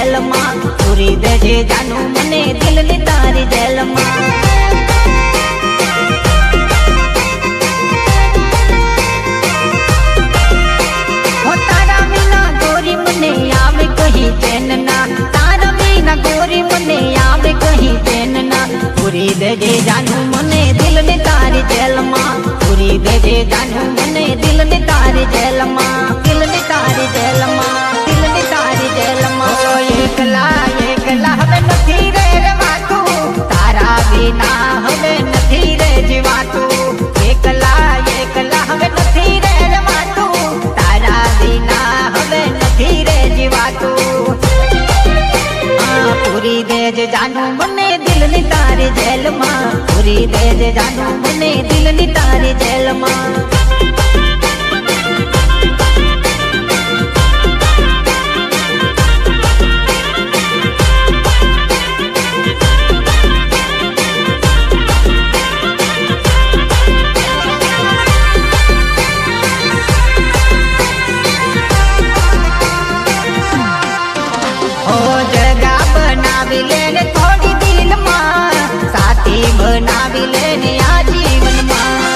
જેલમાં પૂરી દેજે જાનું મને દિલની તારી જેલમાં હો તારા વિના ગોરી મને આવે કહી ચેન ના તારા વિના ગોરી મને આવે કહી ચેન ના પૂરી દેજે જાનું મને દિલની તારી જેલમાં પૂરી દેજે જાનું મને દિલની તારી જેલમાં દિલની તારી જેલમાં દિલની તારી જેલમાં એકલા એકલા હવે નથી રે રવાતું તારા વિના હવે નથી રે જીવાતું એકલા એકલા હવે નથી રે રવાતું તારા વિના હવે નથી રે જીવાતું પૂરી દેજે જાનું મને દિલની તારી જેલમાં પૂરી દેજે જાનું મને દિલની તારી જેલમાં થોડી દિલમાં સાથી બનાવી લેને આ જીવનમાં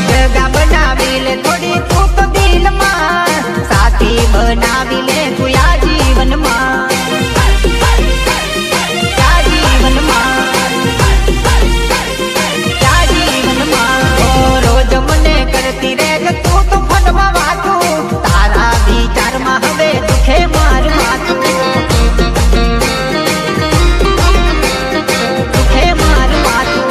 જગા બનાવી લે થોડી તું તો દિલમાં સાથી બનાવી લે તું આ જીવનમાં રોજ મને કરતી રે તું તો ફટમાં વાતું તારા વિચારમાં હવે દુખે મારું માથું દુખે મારું માથું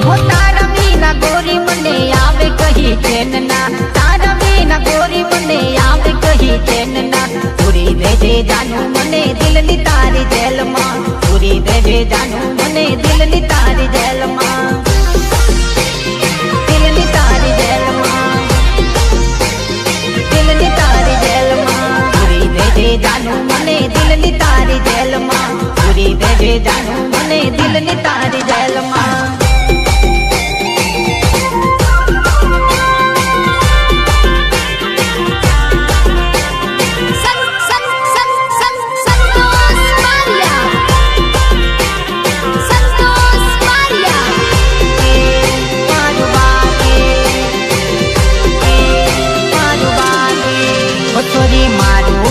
હો તારા વિના ગોરી મને આવે કહી ચેન ના તારા વિના ગોરી મને આવે કહી ચેન ના પૂરી દેજે જાનું મને દિલની તારી જેલમાં પૂરી દેજે જાનું મને દિલની તારી જેલમાં દિલની તારી જેલમાં દિલની તારી જેલમાં પૂરી દેજે જાનું મને દિલની તારી જેલમાં પૂરી દેજે જાનું મને દિલની તારી જેલમાં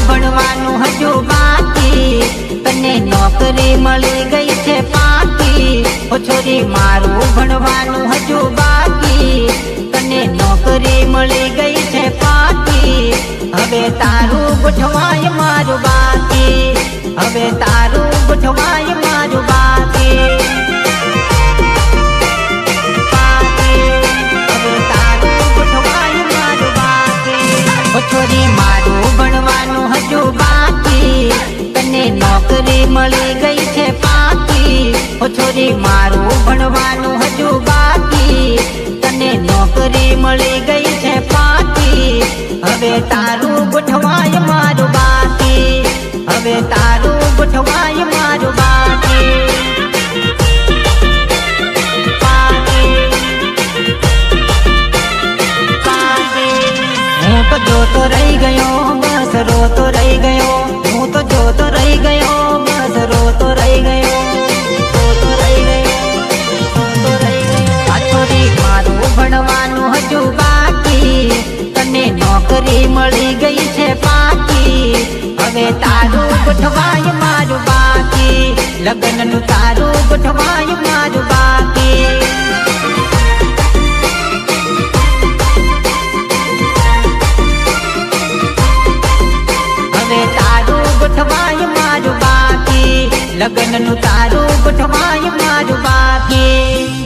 ભણવાનું હજુ બાકી તને નોકરી મળી ગઈ છે પાકી ઓ છોરી મારું ભણવાનું હજુ બાકી તને નોકરી મળી ગઈ છે પાકી હવે તારું ગોઠવાય મારું બાકી હવે તારું ગોઠવાય મારું બાકી હવે તારું ગોઠવાય મારું બાકી ઓ છોરી મારું ભણવાનું હજુ બાકી તને નોકરી મળી ગઈ છે પાકી ઓ છોરી મારું ભણવાનું હજુ બાકી તને નોકરી મળી ગઈ છે પાકી હવે તારું ગોઠવાય મારું બાકી હવે તારું ગોઠવાય મારું બાકી હું તો જોતો રહી ગયો બસ રોતો રહી ગયો હું તો જોતો રહી ગયો બસ રોતો રહી ગયો રોતો રહી ગયો રોતો રહી ગયો આ છોરી મારું ભણવાનું હજુ બાકી તને નોકરી મળી ગઈ છે પાકી હવે તારું ગોઠવાય મારું બાકી લગ્નનું તારું ગોઠવાય મારું બાકી તારું ગોઠવાય મારું બાકી લગ્નનું તારું ગોઠવાય મારું બાકી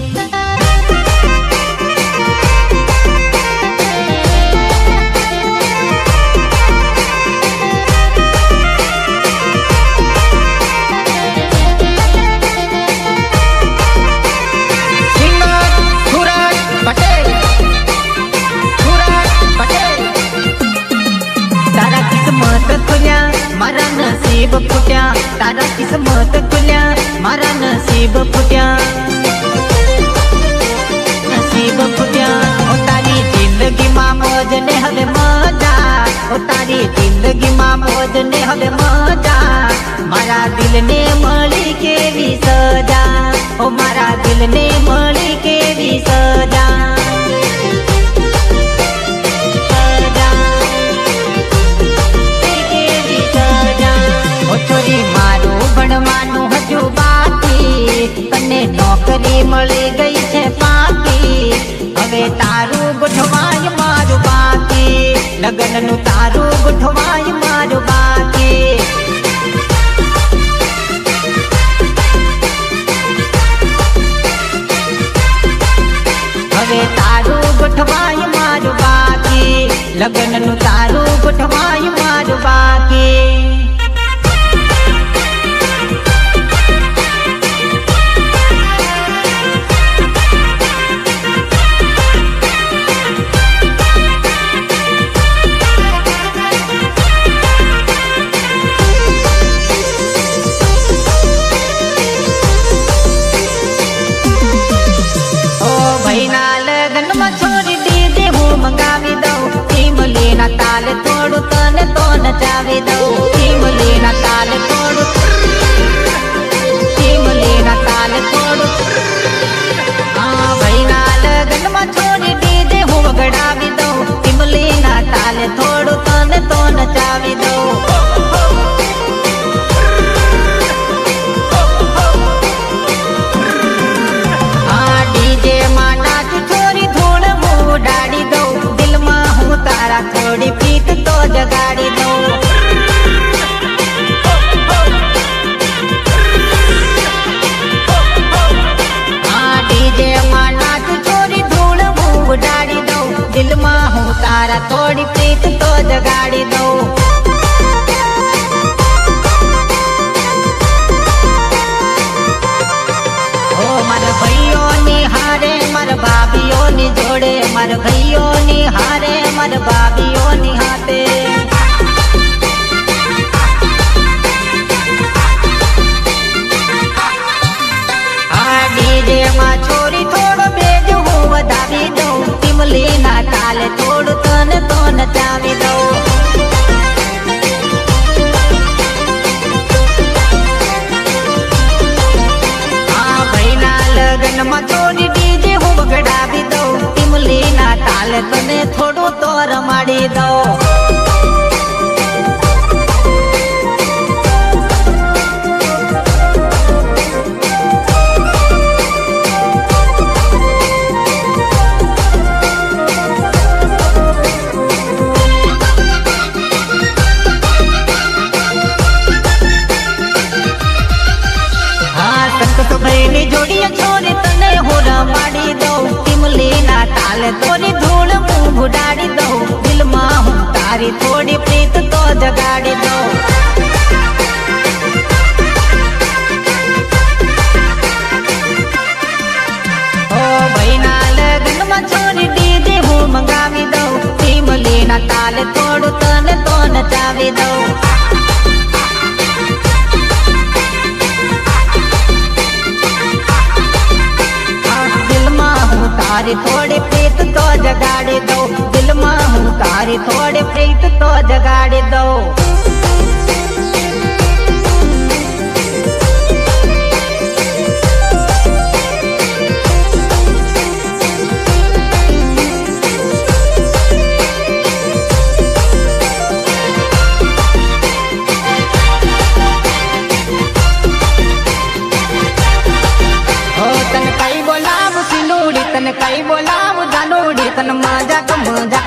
नसीब फुट्या तारा किस्मत खुल्या मारा नसीब फुट्या नसीब તારી જિંદગીમાં મોજ ને હવે મજા મારા દિલને મળી કેવી સજા ઓ મારા દિલને મળી કેવી સજા છોરી મારું ભણવાનું હજુ બાકી તને નોકરી મળી ગઈ છે પાકી હવે તારું ગોઠવાય મારું બાકી લગ્નનું તારું ગોઠવાય મારું બાકી હવે તારું ગોઠવાય મારું બાકી લગ્નનું તારું ગોઠવાય મારું બાકી તાલે થોડું તને તો નચાવી દઉં ઈમલીના તાલે થોડું ઈમલીના તાલે થોડું હા ભાઈના લગ્નમાં છોડી દીધે હું વગડાવી દઉં ઈમલીના તાલે થોડું તને તો નચાવી દઉં હા ડીજે માં નાચું છોરી ધૂળ હું ઉડાડી દઉં દિલમાં હું તારા થોડી પ્રીત તો જગાડી દઉં હા ડીજે માં નાચું છોરી ધૂળ હું ઉડાડી દઉં દિલમાં હું તારા થોડી પ્રીત તો જગાડી દઉં મારા ભાઈઓની હારે મારા ભાભીઓની જોડે મારા ભાઈઓની હારે મારા ભાભીઓની હાથે આ ડીજે માં છોરી થોડો બેજ હું વધાવી દઉં ઈમલીના તાલે થોડું તને તો નચાવી દઉં લગ્નમાં છોડી ડીજે હું વગડાવી દઉં ઈમલીના તાલે તને થોડું તો રમાડી દઉં ભાઈની જોડીએ છોરી તને હું રમાડી દઉં ઈમલીના તાલે થોડી ધૂળ હું ઉડાડી દઉં દિલમાં હું તારી થોડી પ્રીત તો જગાડી દઉં ઓ ભાઈના લગ્નમાં છોરી ડીજે હું મંગાવી દઉં ઈમલીના તાલે થોડું તને તો નચાવી દઉં તારી થોડી પ્રીત તો જગાડી દઉં દિલમાં હું તારી થોડી પ્રીત તો જગાડી દઉં તને કઈ બોલાવું જાનુડી તને મજાક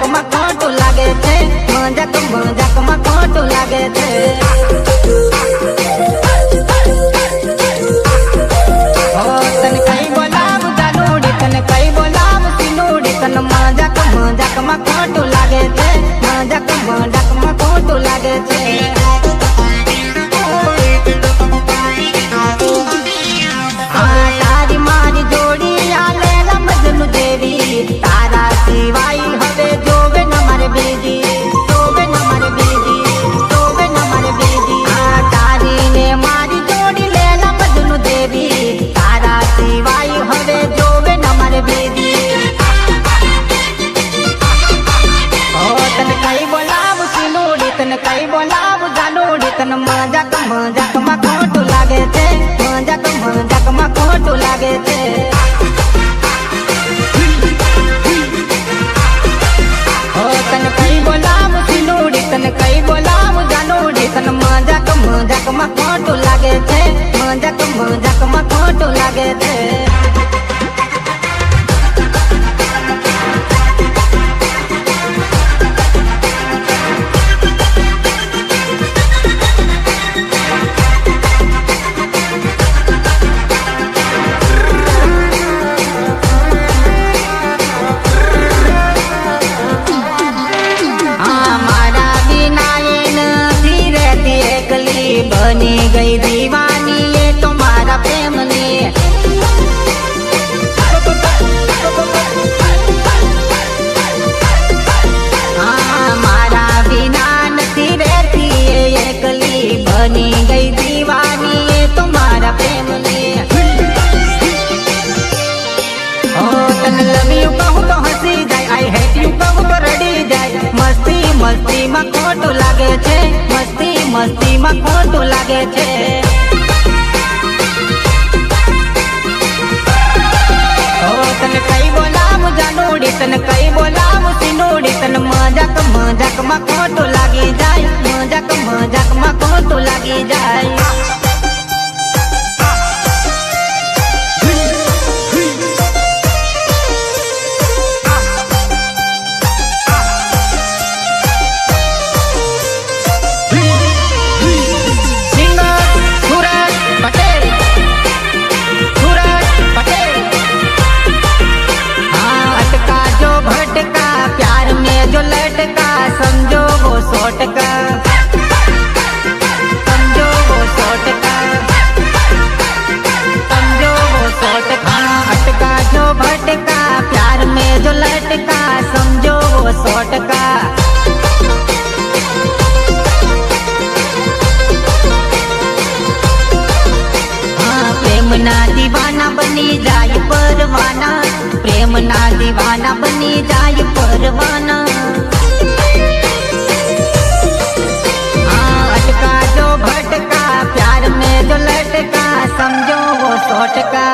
માં ખોટું લાગે છે મજાક માં ખોટું લાગે છે તને કઈ બોલાવું જાનુડી તને કઈ બોલાવું સિનુડી તને મજાક માં ખોટું લાગે છે મજાક માં ખોટું લાગે છે તારી મારી જોડી આલે તારા સિવાય હવે જોવે ન મારે બીજી જોવે ન મારે બીજી જોવે ન મારે બીજી તન મજાક મજાકમાં ખોટું લાગે છે, મજાક મજાકમાં ખોટું લાગે છે. ઓ તન કઈ બોલાવું સિનુડી, તન કઈ બોલાવું જાનુડી, તન મજાક મજાકમાં ખોટું લાગે છે, મજાક મજાકમાં ખોટું લાગે છે. बनी गई दीवानी ये तुम्हारा प्रेमनी. हाँ मारा बिना नहीं रहती ये एकली, बनी गई दीवानी ये तुम्हारा प्रेमनी. ओ तन लव यू कहूँ तो हंसी जाए, आई हेट यू कहूँ तो रड़ी जाए. मस्ती मस्ती में खोटું લાગે છે, મસ્તી મસ્તી માં ખોટું લાગે છે. ઓ તને કઈ બોલાવું જાનુડી, તને કઈ બોલાવું સિનુડી, તને મજાક મજાક માં ખોટું લાગી જાય, મજાક મજાક માં ખોટું લાગી જાય. जो लटका समझो वो 100 टका, समझो वो 100 टका, समझो वो 100 टका. अटका जो भटका प्यार में जो लटका, समझो वो 100 टका. हाँ प्रेम ना दीवाना बनी जाए परवाना, प्रेम ना दीवाना बनी जाए परवाना. हाँ अटका जो भटका प्यार में जो लटका, समझो वो 100 टका.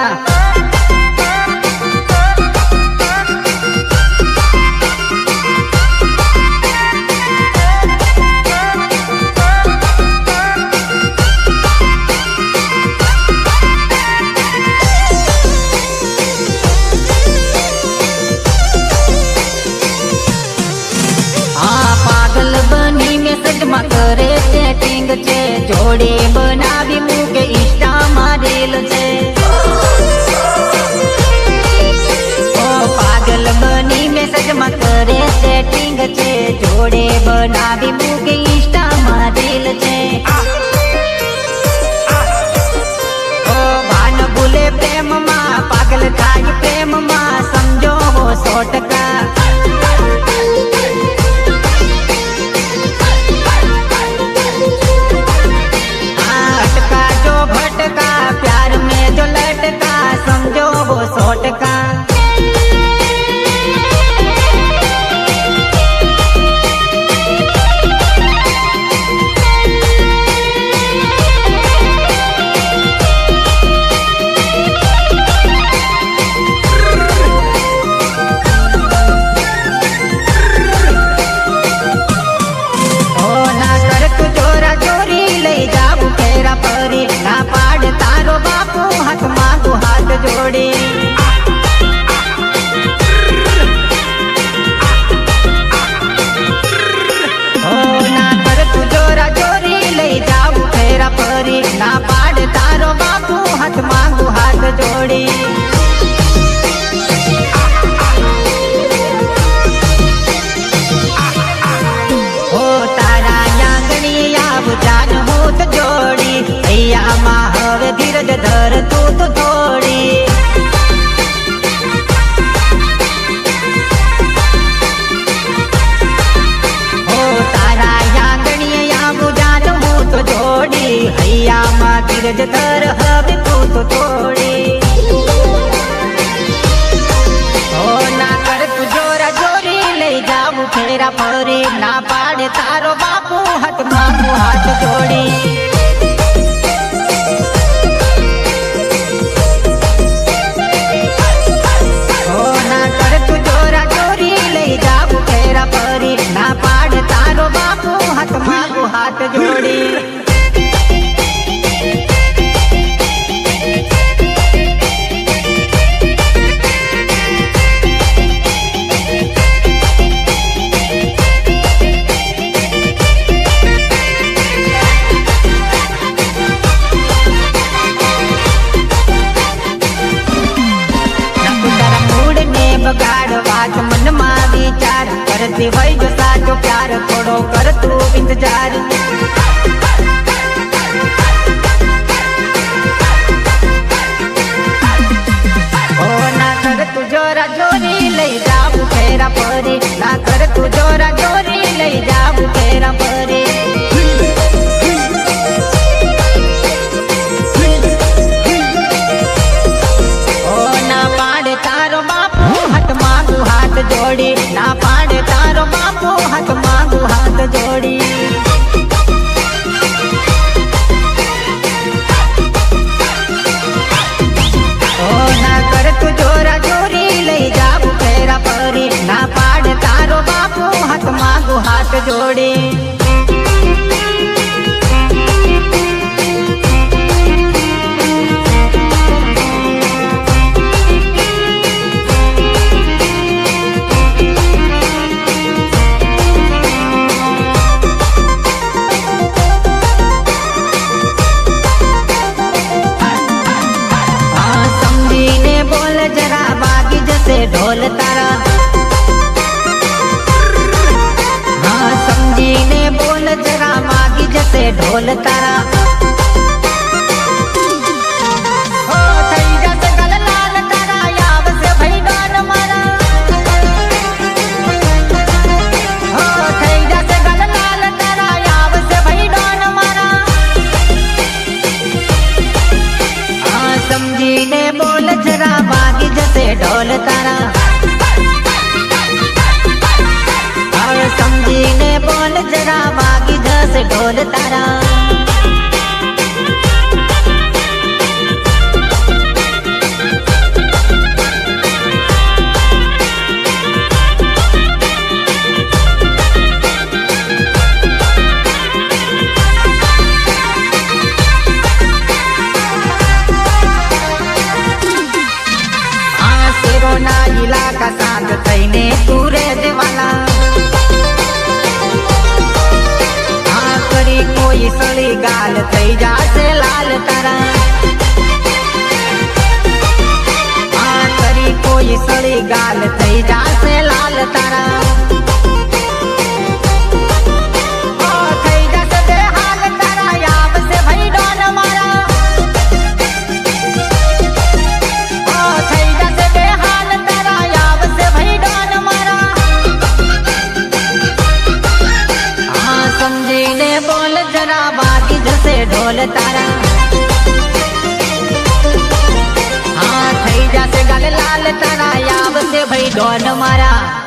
करे सेटिंग छे, जोड़े बनावी मुके इंस्टा मारेल छे. ओ पागल बनी मैसेज में करे सेटिंग छे, जोड़े बनावी मुके इंस्टा मारेल छे. ओ भान भूले प्रेम मां, पागल थाई प्रेम मां, समझो वो 100 टका. भटका प्यार में जो लटका, समझो वो 100 टका. ना पाड़ तारो बापू हाथ मांगू हाथ जोड़े. ओ ना कर तू जोरा जोरी ले जाऊ फेरा परी, ना पाड़ तारो बापू हाथ मांगू हाथ जोड़े. ओ तारा यांगणी आव जान होत जोड़ी, માં હવે ધીરજ ધર તું તો થોડી. ઓ તારા યાંગણીએ આવું જાન હું તો જોડી, હૈયામાં ધીરજ ધર હવે તું તો થોડી. ઓ ના કર તું જોરા જોરી લઈ જાવું ફેરા ફરી, ના પાડે તારો બાપુ હાથ માગું હાથ જોડી. ઢોલ તારા હો થઈ જશે ગલ લાલ તારા આવશે ભાઈ ડોન મારા હો થઈ જશે ગલ લાલ તારા આવશે ભાઈ ડોન મારા હા સમજીને બોલ જરા વાગી જશે ઢોલ તારા સમજીને બોલ જરા વાગી જશે ઢોલ તારા આ શેરોના ઇલાકા સાથ થઈને તું રહેવાલા કોઈ સળી ગાલ થઈ જાશે લાલ તારા આ કરી કોઈ સળી ગાલ થઈ જાશે લાલ તારા થઈ જશે બે હાલ તારા આવશે ભાઈ ડોન મારા થઈ જશે બે હાલ તારા આવશે ભાઈ ડોન મારા હા સમજીને બોલ જરા વાગી જશે ઢોલ તારા હા થઈ જશે ગલ લાલ તારા આવશે ભાઈ ડોન મારા